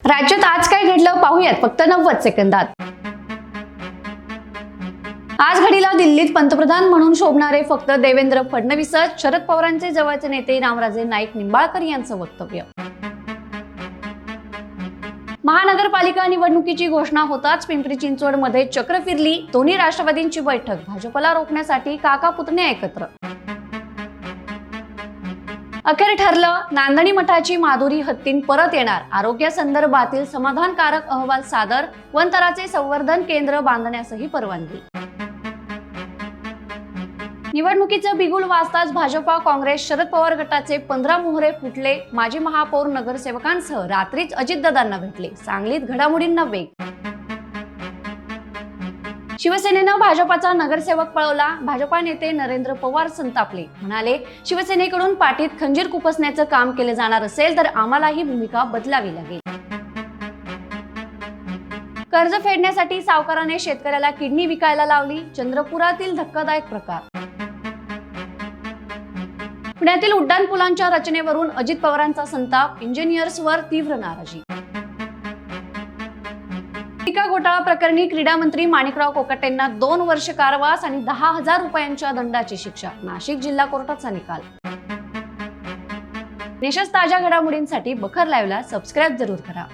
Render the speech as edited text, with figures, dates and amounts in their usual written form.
राज्यात आज काय घडलं पाहूयात फक्त 90 सेकंदात। आज घडीला दिल्लीत पंतप्रधान म्हणून शोभणारे फक्त देवेंद्र फडणवीसच, शरद पवारांचे जवळचे नेते रामराजे नाईक निंबाळकर यांचं वक्तव्य। महानगरपालिका निवडणुकीची घोषणा होताच पिंपरी चिंचवडमध्ये चक्र फिरली। दोन्ही राष्ट्रवादींची बैठक, भाजपला रोखण्यासाठी काका पुतणे एकत्र। अखेर ठरलं, नांदणी मठाची माधुरी हत्तीन परत येणार, आरोग्यासंदर्भातील समाधानकारक अहवाल सादर, वनतराचे संवर्धन केंद्र बांधण्यासही परवानगी। निवडणुकीचं बिगुल वाजताच भाजपा काँग्रेस शरद पवार गटाचे 15 मोहरे फुटले। माजी महापौर नगरसेवकांसह रात्रीच अजितदादांना भेटले, सांगलीत घडामोडींना वेग। शिवसेनेनं भाजपाचा नगरसेवक पळवला, भाजपा नेते नरेंद्र पवार संतापले, म्हणाले शिवसेनेकडून पाठीत खंजीर खुपसण्याचं काम केले जाणार असेल तर आम्हालाही भूमिका बदलावी लागेल। कर्ज फेडण्यासाठी सावकाराने शेतकऱ्याला किडनी विकायला लावली, चंद्रपुरातील धक्कादायक प्रकार। पुण्यातील उड्डाणपुलांच्या रचनेवरून अजित पवारांचा संताप, इंजिनियर्सवर तीव्र नाराजी। टीका घोटाळा प्रकरणी क्रीडा मंत्री माणिकराव कोकाटेंना 2 वर्ष कारावास आणि 10,000 रुपयांच्या दंडाची शिक्षा, नाशिक जिल्हा कोर्टाचा निकाल। देशात ताज्या घडामोडींसाठी बखर लाईव्हला सबस्क्राईब जरूर करा।